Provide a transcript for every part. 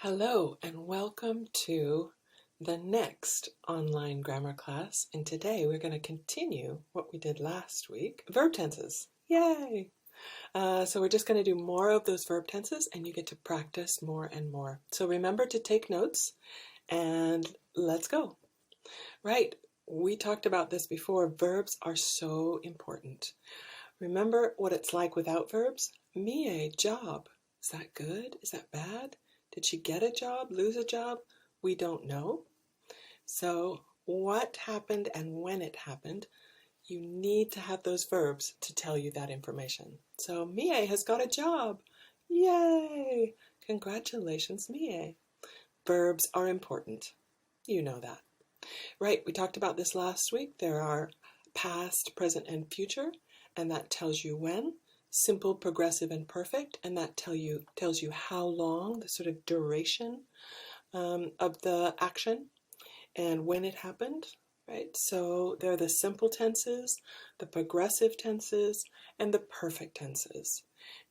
Hello and welcome to the next online grammar class, and today we're going to continue what we did last week, verb tenses. Yay! So we're just going to do more of those verb tenses and you get to practice more and more. So remember to take notes and let's go. Right, we talked about this before. Verbs are so important. Remember what it's like without verbs? Mie, job. Is that good? Is that bad? Did she get a job, lose a job? We don't know. So what happened and when it happened, you need to have those verbs to tell you that information. So Mie has got a job. Yay! Congratulations, Mie. Verbs are important. You know that. Right, we talked about this last week. There are past, present, and future, and that tells you when. Simple, progressive, and perfect, and that tells you how long, the sort of duration of the action and when it happened, right? So there are the simple tenses, the progressive tenses, and the perfect tenses.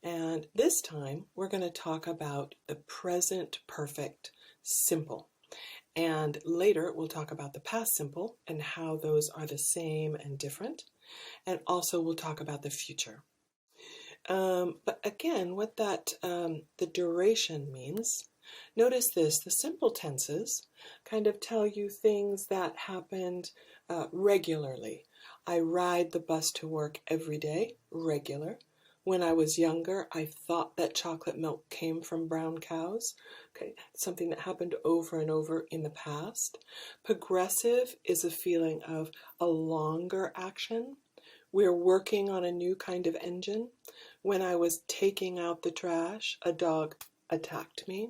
And this time we're going to talk about the present perfect simple. And later we'll talk about the past simple and how those are the same and different. And also we'll talk about the future. But again, what the duration means, notice this, the simple tenses kind of tell you things that happened regularly. I ride the bus to work every day, regular. When I was younger, I thought that chocolate milk came from brown cows. Okay, something that happened over and over in the past. Progressive is a feeling of a longer action. We're working on a new kind of engine. When I was taking out the trash, a dog attacked me.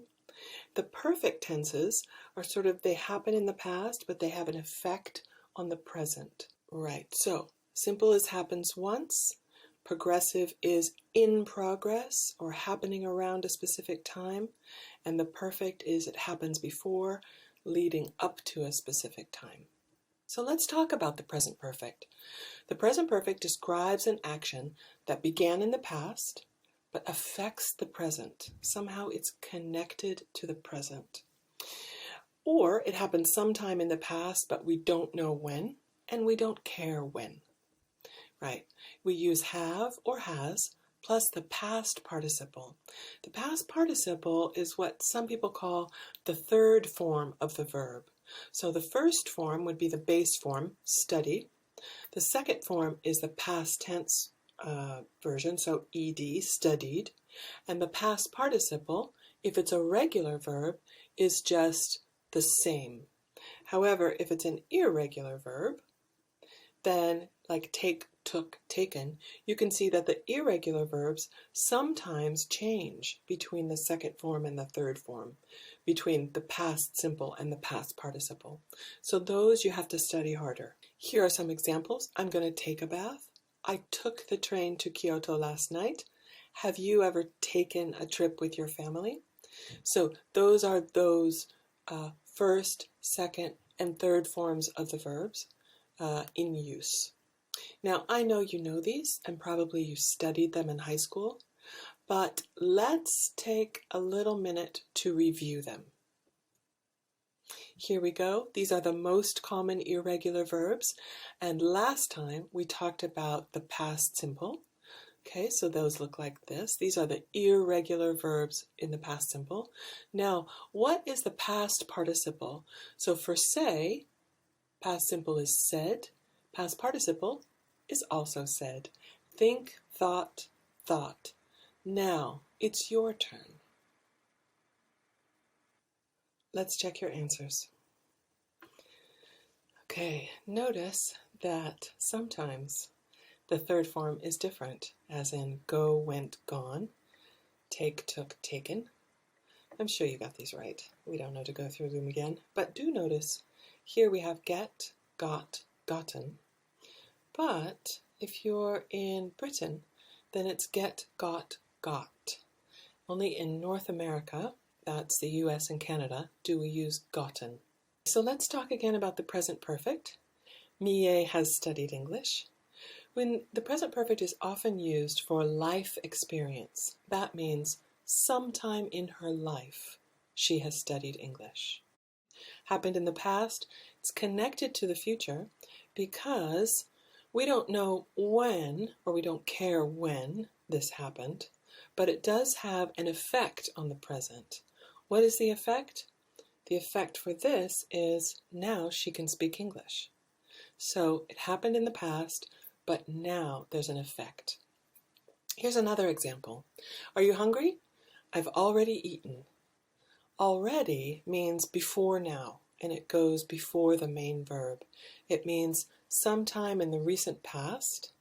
The perfect tenses are sort of, they happen in the past, but they have an effect on the present. Right, so simple is happens once. Progressive is in progress or happening around a specific time. And the perfect is it happens before, leading up to a specific time. So let's talk about the present perfect. The present perfect describes an action that began in the past but affects the present. Somehow it's connected to the present. Or it happened sometime in the past but we don't know when and we don't care when. Right? We use have or has plus the past participle. The past participle is what some people call the third form of the verb. So the first form would be the base form, study. The second form is the past tense version, so ed, studied. And the past participle, if it's a regular verb, is just the same. However, if it's an irregular verb, then like take, took, taken, you can see that the irregular verbs sometimes change between the second form and the third form, between the past simple and the past participle. So those you have to study harder. Here are some examples. I'm going to take a bath. I took the train to Kyoto last night. Have you ever taken a trip with your family? So those are those first, second, and third forms of the verbs in use. Now, I know you know these, and probably you studied them in high school, but let's take a little minute to review them. Here we go. These are the most common irregular verbs, and last time we talked about the past simple. Okay, so those look like this. These are the irregular verbs in the past simple. Now, what is the past participle? So for say, past simple is said. Past participle is also said. Think, thought, thought. Now, it's your turn. Let's check your answers. Okay, notice that sometimes the third form is different, as in go, went, gone, take, took, taken. I'm sure you got these right. We don't know to go through them again, but do notice here we have get, got, gotten. But if you're in Britain, then it's get, got, got. Only in North America, that's the US and Canada, do we use gotten. So let's talk again about the present perfect. Mie has studied English. When the present perfect is often used for life experience, that means sometime in her life. she has studied English. Happened in the past, it's connected to the future because we don't know when, or we don't care when this happened, but it does have an effect on the present. What is the effect? The effect for this is now she can speak English. So it happened in the past, but now there's an effect. Here's another example. Are you hungry? I've already eaten. Already means before now, and it goes before the main verb. It means sometime in the recent past,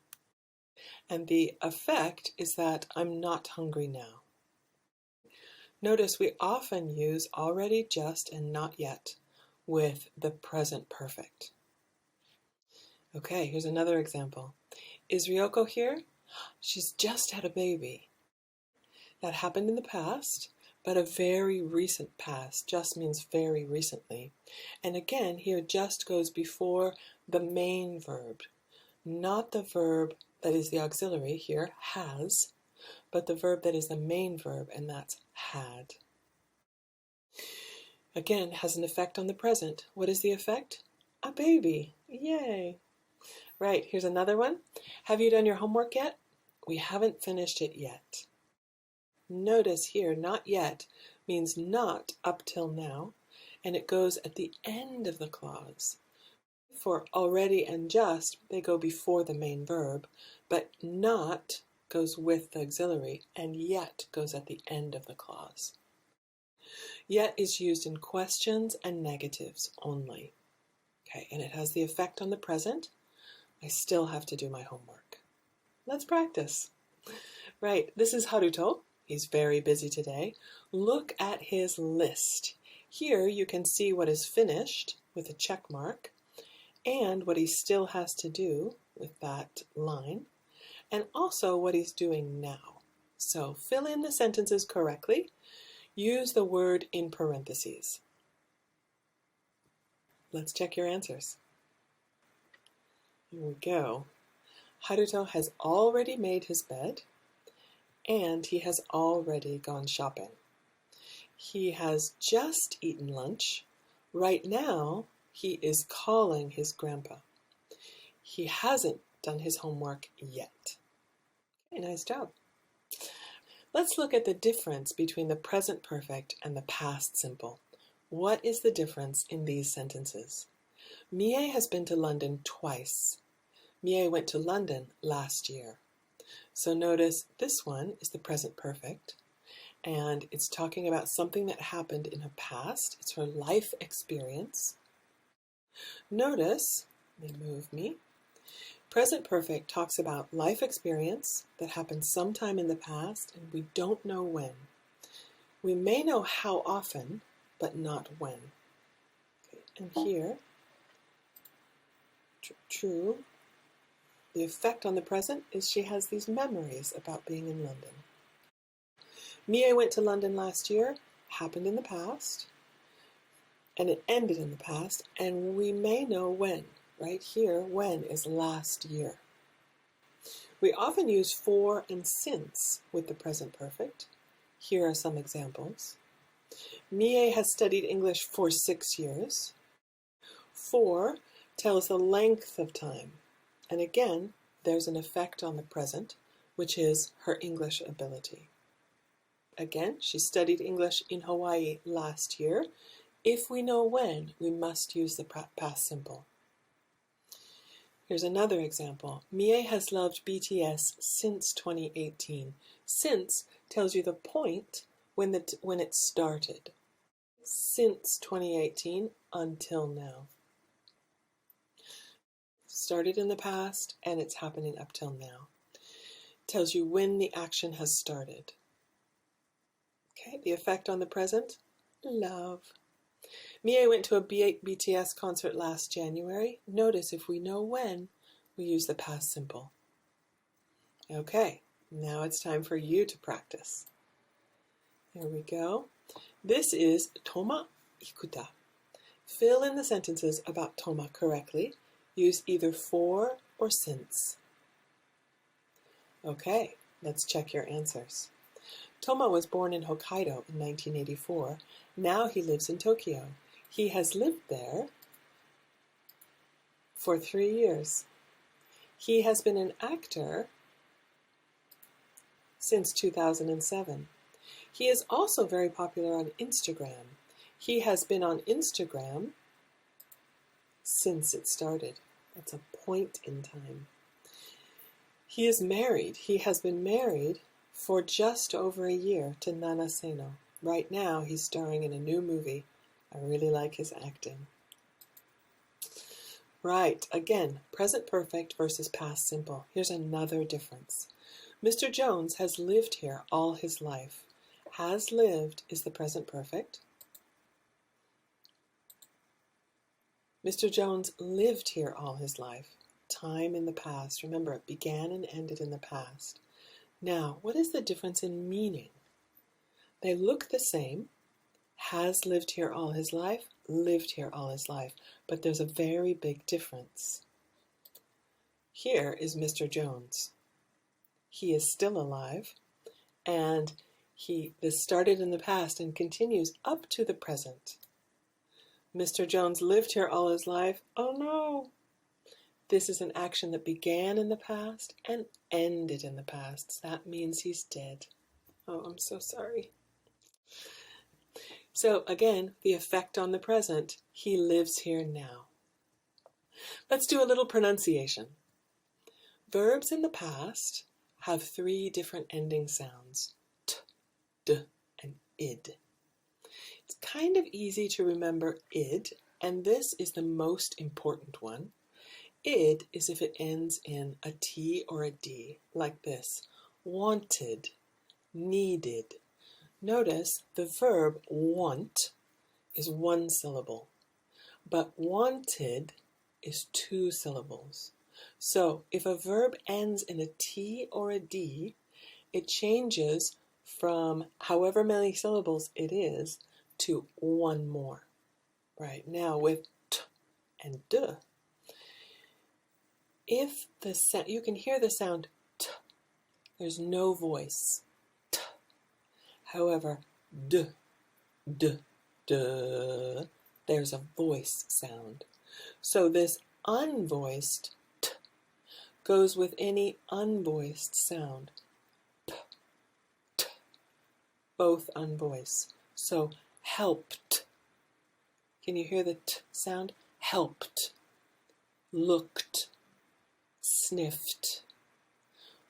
and the effect is that I'm not hungry now. Notice we often use already, just, and not yet with the present perfect. Okay, here's another example. Is Ryoko here? She's just had a baby. That happened in the past, but a very recent past. Just means very recently. And again, here just goes before the main verb, not the verb that is the auxiliary here, has, but the verb that is the main verb, and that's had. Again, has an effect on the present. What is the effect? A baby. Yay! Right, here's another one. Have you done your homework yet? We haven't finished it yet. Notice here, not yet means not up till now, and it goes at the end of the clause. For already and just, they go before the main verb, but not goes with the auxiliary, and yet goes at the end of the clause. Yet is used in questions and negatives only. Okay, and it has the effect on the present. I still have to do my homework. Let's practice. Right, this is Haruto. He's very busy today. Look at his list. Here you can see what is finished with a check mark and what he still has to do with that line, and also what he's doing now. So fill in the sentences correctly. Use the word in parentheses. Let's check your answers. Here we go. Haruto has already made his bed, and he has already gone shopping. He has just eaten lunch. Right now, he is calling his grandpa. He hasn't done his homework yet. Okay, nice job. Let's look at the difference between the present perfect and the past simple. What is the difference in these sentences? Mie has been to London twice. Mie went to London last year. So notice this one is the present perfect, and it's talking about something that happened in her past. It's her life experience. Notice, let me move me. Present perfect talks about life experience that happened sometime in the past, and we don't know when. We may know how often, but not when. Okay, and here, true. The effect on the present is she has these memories about being in London. Mie went to London last year, happened in the past, and it ended in the past, and we may know when. Right here, when is last year. We often use for and since with the present perfect. Here are some examples. Mie has studied English for 6 years. For tells the length of time. And again, there's an effect on the present, which is her English ability. Again, she studied English in Hawaii last year. If we know when, we must use the past simple. Here's another example. Mie has loved BTS since 2018. Since tells you the point when it started. Since 2018 until now. Started in the past, and it's happening up till now. Tells you when the action has started. Okay, the effect on the present, love. Mie went to a BTS concert last January. Notice if we know when, we use the past simple. Okay, now it's time for you to practice. Here we go. This is Toma ikuta. Fill in the sentences about Toma correctly. Use either for or since. Okay, let's check your answers. Toma was born in Hokkaido in 1984. Now he lives in Tokyo. He has lived there for 3 years. He has been an actor since 2007. He is also very popular on Instagram. He has been on Instagram since it started. That's a point in time. He is married. He has been married for just over a year to Nana Seno. Right now, he's starring in a new movie. I really like his acting. Right, again, present perfect versus past simple. Here's another difference. Mr. Jones has lived here all his life. Has lived is the present perfect. Mr. Jones lived here all his life. Time in the past. Remember, it began and ended in the past. Now, what is the difference in meaning? They look the same. Has lived here all his life, lived here all his life. But there's a very big difference. Here is Mr. Jones. He is still alive, and this started in the past and continues up to the present. Mr. Jones lived here all his life. Oh no! This is an action that began in the past and ended in the past. That means he's dead. Oh, I'm so sorry. So again, the effect on the present. He lives here now. Let's do a little pronunciation. Verbs in the past have 3 different ending sounds. T, d, and id. It's kind of easy to remember id, and this is the most important one. Id is if it ends in a T or a D, like this. Wanted, needed. Notice the verb want is 1 syllable, but wanted is 2 syllables. So if a verb ends in a T or a D, it changes from however many syllables it is to 1 more. Right, now with t and d, if you can hear the sound t, there's no voice. T. However, d, d, d, there's a voice sound. So this unvoiced t goes with any unvoiced sound. P, t, both unvoiced. So helped. Can you hear the t sound? Helped. Looked. Sniffed.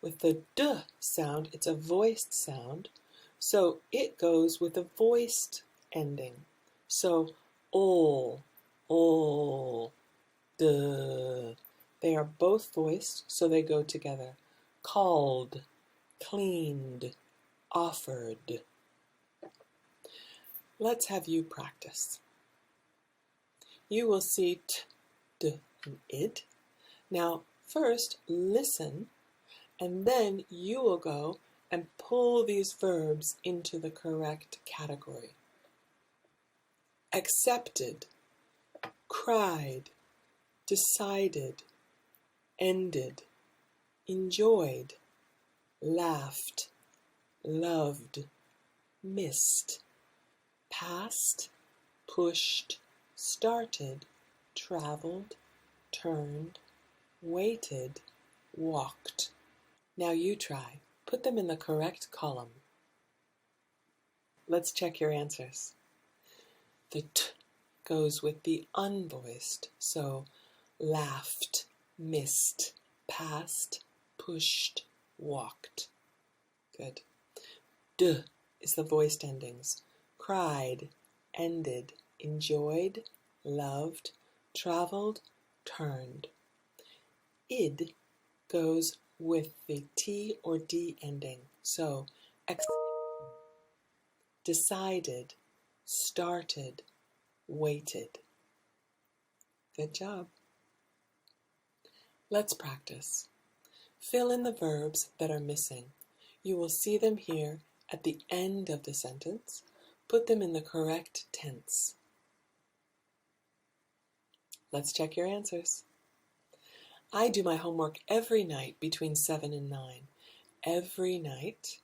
With the d sound, it's a voiced sound, so it goes with a voiced ending. So all, duh. They are both voiced, so they go together. Called, cleaned, offered. Let's have you practice. You will see t, d, and id. Now, first, listen, and then you will go and pull these verbs into the correct category. Accepted, cried, decided, ended, enjoyed, laughed, loved, missed, passed, pushed, started, traveled, turned, waited, walked. Now you try. Put them in the correct column. Let's check your answers. The t goes with the unvoiced, so laughed, missed, passed, pushed, walked. Good. D is the voiced endings. Cried, ended, enjoyed, loved, traveled, turned. Id goes with the T or D ending. So, decided, started, waited. Good job. Let's practice. Fill in the verbs that are missing. You will see them here at the end of the sentence. Put them in the correct tense. Let's check your answers. I do my homework every night between 7 and 9. Every night.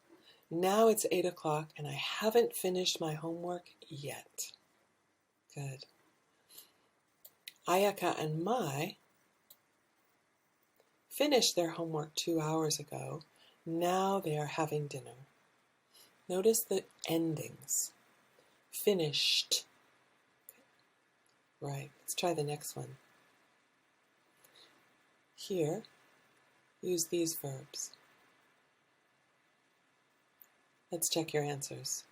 Now it's 8 o'clock and I haven't finished my homework yet. Good. Ayaka and Mai finished their homework 2 hours ago. Now they are having dinner. Notice the endings. Finished. Right, let's try the next one. Here, use these verbs. Let's check your answers.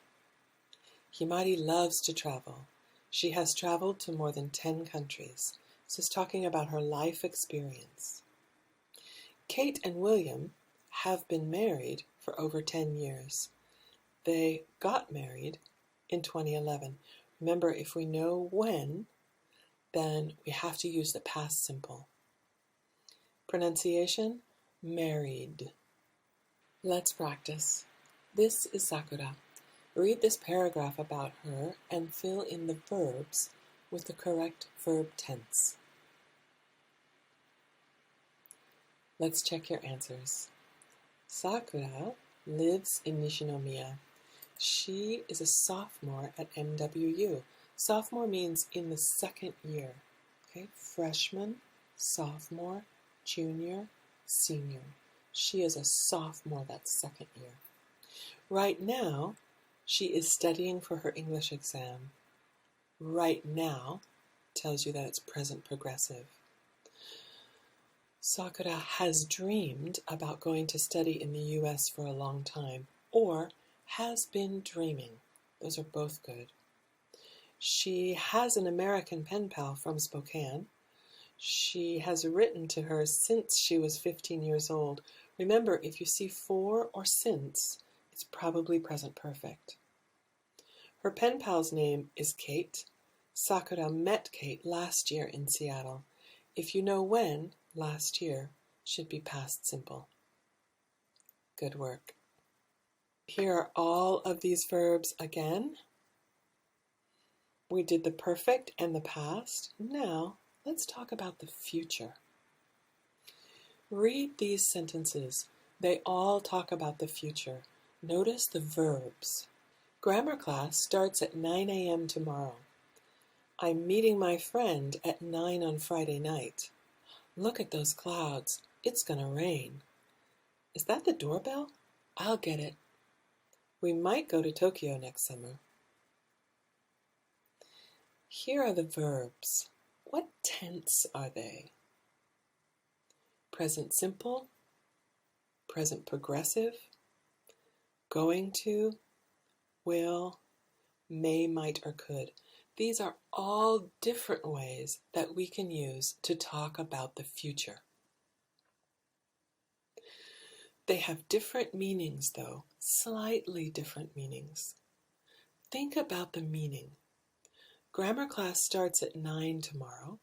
Himari loves to travel. She has traveled to more than 10 countries. This is talking about her life experience. Kate and William have been married for over 10 years. They got married in 2011. Remember, if we know when, then we have to use the past simple. Pronunciation, married. Let's practice. This is Sakura. Read this paragraph about her and fill in the verbs with the correct verb tense. Let's check your answers. Sakura lives in Nishinomiya. She is a sophomore at MWU. Sophomore means in the second year. Okay, freshman, sophomore, junior, senior. She is a sophomore that second year. Right now, she is studying for her English exam. Right now tells you that it's present progressive. Sakura has dreamed about going to study in the US for a long time, or has been dreaming. Those are both good. She has an American pen pal from Spokane. She has written to her since she was 15 years old. Remember, if you see for or since, it's probably present perfect. Her pen pal's name is Kate. Sakura met Kate last year in Seattle. If you know when, last year should be past simple. Good work. Here are all of these verbs again. We did the perfect and the past. Now, let's talk about the future. Read these sentences. They all talk about the future. Notice the verbs. Grammar class starts at 9 a.m. tomorrow. I'm meeting my friend at 9 on Friday night. Look at those clouds. It's gonna rain. Is that the doorbell? I'll get it. We might go to Tokyo next summer. Here are the verbs. What tense are they? Present simple, present progressive, going to, will, may, might, or could. These are all different ways that we can use to talk about the future. They have different meanings, though, slightly different meanings. Think about the meaning. Grammar class starts at 9 tomorrow.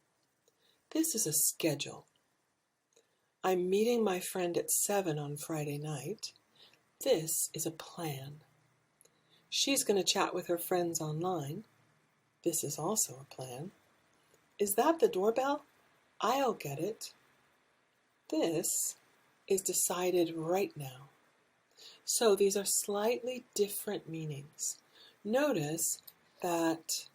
This is a schedule. I'm meeting my friend at 7 on Friday night. This is a plan. She's going to chat with her friends online. This is also a plan. Is that the doorbell? I'll get it. This is decided right now. So these are slightly different meanings. Notice that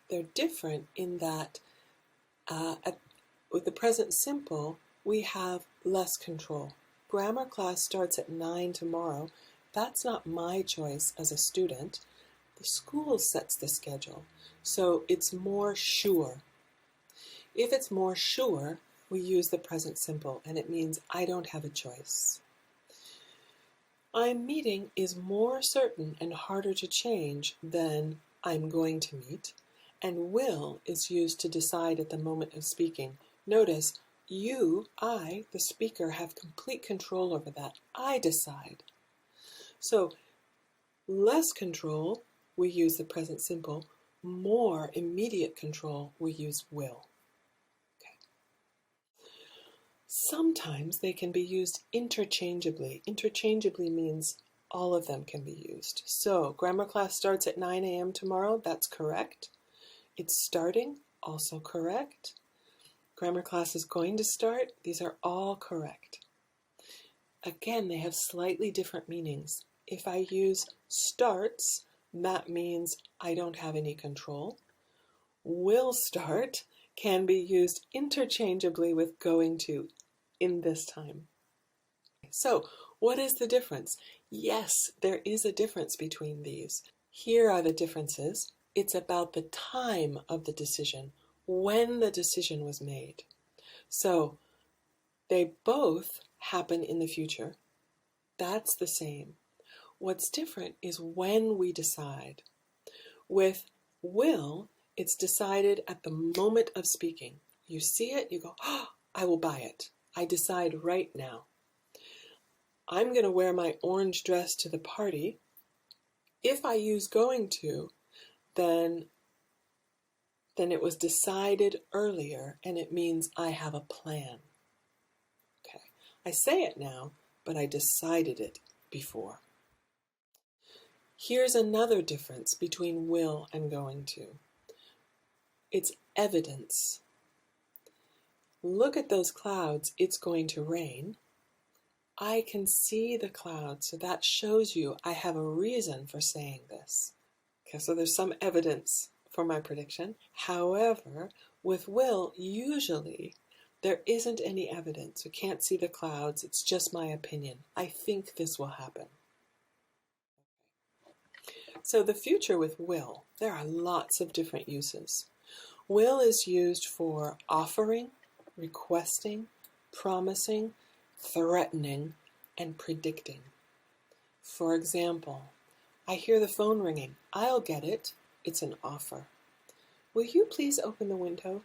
they're different in that with the present simple, we have less control. Grammar class starts at 9 tomorrow. That's not my choice as a student. The school sets the schedule, so it's more sure. If it's more sure, we use the present simple, and it means I don't have a choice. I'm meeting is more certain and harder to change than I'm going to meet, and will is used to decide at the moment of speaking. Notice, you, I, the speaker, have complete control over that. I decide. So, less control, we use the present simple. More immediate control, we use will. Okay. Sometimes they can be used interchangeably. Interchangeably means all of them can be used. So, grammar class starts at 9 a.m. tomorrow. That's correct. It's starting, also correct. Grammar class is going to start. These are all correct. Again, they have slightly different meanings. If I use starts, that means I don't have any control. Will start can be used interchangeably with going to in this time. So, what is the difference? Yes, there is a difference between these. Here are the differences. It's about the time of the decision, when the decision was made. So, they both happen in the future. That's the same. What's different is when we decide. With will, it's decided at the moment of speaking. You see it, you go, oh, I will buy it. I decide right now. I'm going to wear my orange dress to the party. If I use going to, then it was decided earlier, and it means I have a plan. Okay, I say it now, but I decided it before. Here's another difference between will and going to. It's evidence. Look at those clouds. It's going to rain. I can see the clouds, so that shows you I have a reason for saying this. Okay, so there's some evidence for my prediction. However, with will, usually there isn't any evidence. We can't see the clouds. It's just my opinion. I think this will happen. So the future with will, there are lots of different uses. Will is used for offering, requesting, promising, threatening, and predicting. For example, I hear the phone ringing. I'll get it. It's an offer. Will you please open the window?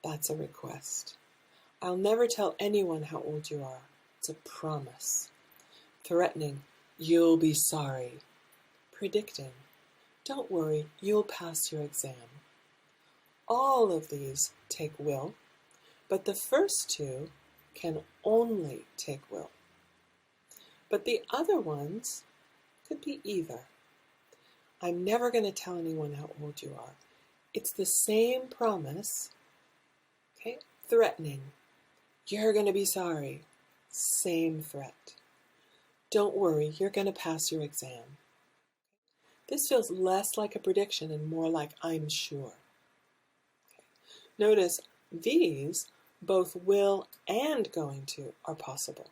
That's a request. I'll never tell anyone how old you are. It's a promise. Threatening. You'll be sorry. Predicting. Don't worry, you'll pass your exam. All of these take will, but the first two can only take will. But the other ones could be either. I'm never going to tell anyone how old you are. It's the same promise. Okay, threatening. You're going to be sorry. Same threat. Don't worry, you're going to pass your exam. This feels less like a prediction and more like I'm sure. Okay. Notice these, both will and going to, are possible.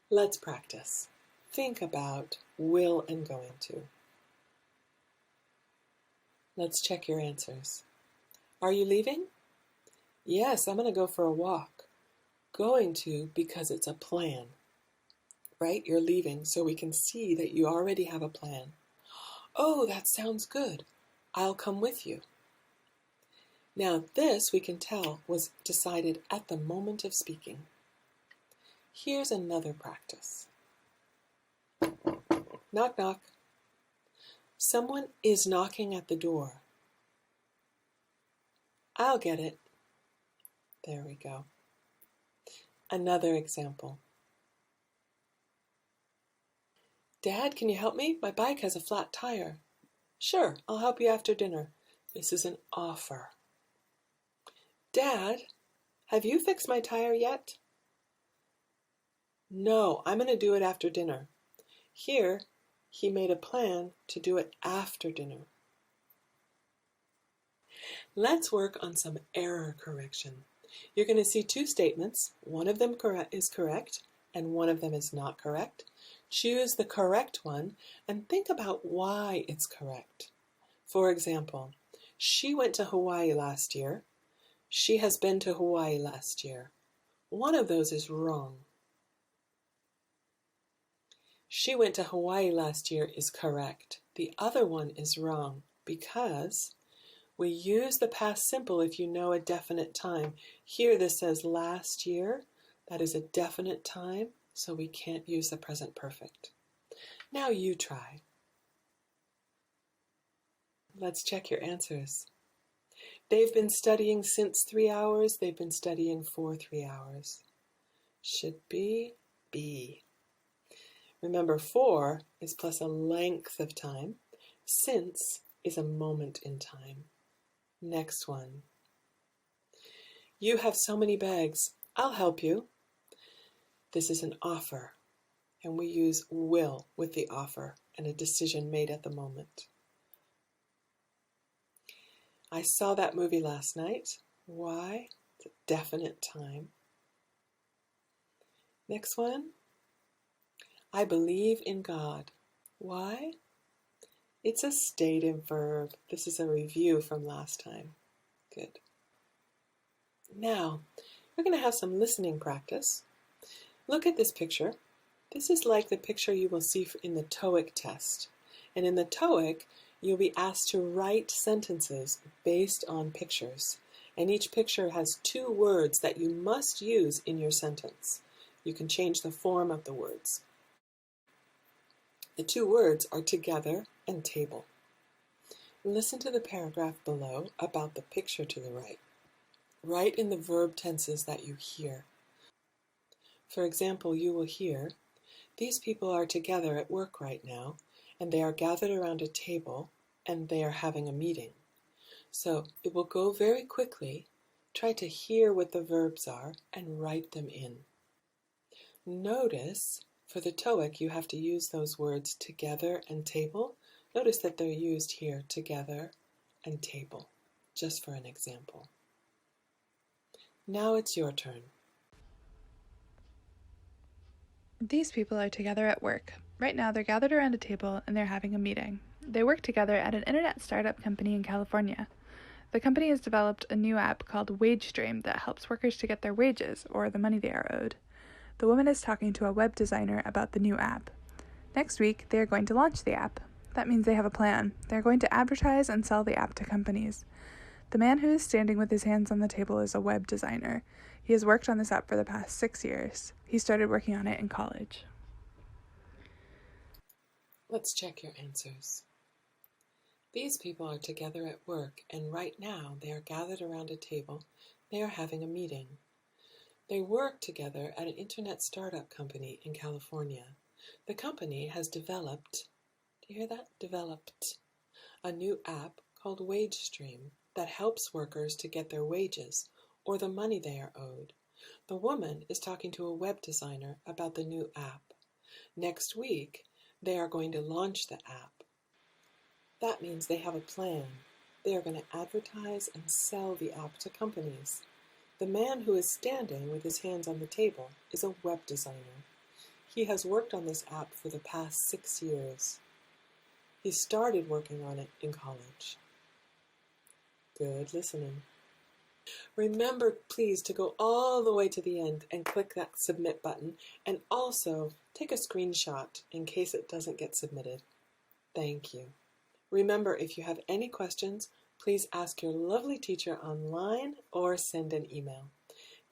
Let's practice. Think about will and going to. Let's check your answers. Are you leaving? Yes, I'm going to go for a walk. Going to because it's a plan. Right? You're leaving, so we can see that you already have a plan. Oh, that sounds good. I'll come with you. Now, this we can tell was decided at the moment of speaking. Here's another practice. Knock, knock. Someone is knocking at the door. I'll get it. There we go. Another example. Dad, can you help me? My bike has a flat tire. Sure, I'll help you after dinner. This is an offer. Dad, have you fixed my tire yet? No, I'm going to do it after dinner. Here, he made a plan to do it after dinner. Let's work on some error correction. You're going to see two statements. One of them is correct, and one of them is not correct. Choose the correct one and think about why it's correct. For example, she went to Hawaii last year. She has been to Hawaii last year. One of those is wrong. She went to Hawaii last year is correct. The other one is wrong because we use the past simple if you know a definite time. Here this says last year. That is a definite time. So we can't use the present perfect. Now you try. Let's check your answers. They've been studying since 3 hours. They've been studying for 3 hours. Should be B. Remember, for is plus a length of time. Since is a moment in time. Next one. You have so many bags. I'll help you. This is an offer, and we use will with the offer and a decision made at the moment. I saw that movie last night. Why? It's a definite time. Next one. I believe in God. Why? It's a stative verb. This is a review from last time. Good. Now, we're going to have some listening practice. Look at this picture. This is like the picture you will see in the TOEIC test. And in the TOEIC, you'll be asked to write sentences based on pictures. And each picture has 2 words that you must use in your sentence. You can change the form of the words. The 2 words are together and table. Listen to the paragraph below about the picture to the right. Write in the verb tenses that you hear. For example, you will hear, these people are together at work right now, and they are gathered around a table, and they are having a meeting. So it will go very quickly. Try to hear what the verbs are and write them in. Notice, for the TOEIC, you have to use those words together and table. Notice that they're used here, together and table, just for an example. Now it's your turn. These people are together at work. Right now they're gathered around a table and they're having a meeting. They work together at an internet startup company in California. The company has developed a new app called WageStream that helps workers to get their wages, or the money they are owed. The woman is talking to a web designer about the new app. Next week, they are going to launch the app. That means they have a plan. They're going to advertise and sell the app to companies. The man who is standing with his hands on the table is a web designer. He has worked on this app for the past 6 years. He started working on it in college. Let's check your answers. These people are together at work, and right now they are gathered around a table. They are having a meeting. They work together at an internet startup company in California. The company has developed, do you hear that? Developed a new app called WageStream that helps workers to get their wages or the money they are owed. The woman is talking to a web designer about the new app. Next week, they are going to launch the app. That means they have a plan. They are going to advertise and sell the app to companies. The man who is standing with his hands on the table is a web designer. He has worked on this app for the past 6 years. He started working on it in college. Good listening. Remember, please, to go all the way to the end and click that submit button, and also take a screenshot in case it doesn't get submitted. Thank you. Remember, if you have any questions, please ask your lovely teacher online or send an email.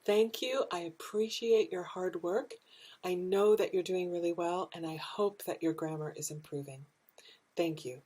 Thank you. I appreciate your hard work. I know that you're doing really well, and I hope that your grammar is improving. Thank you.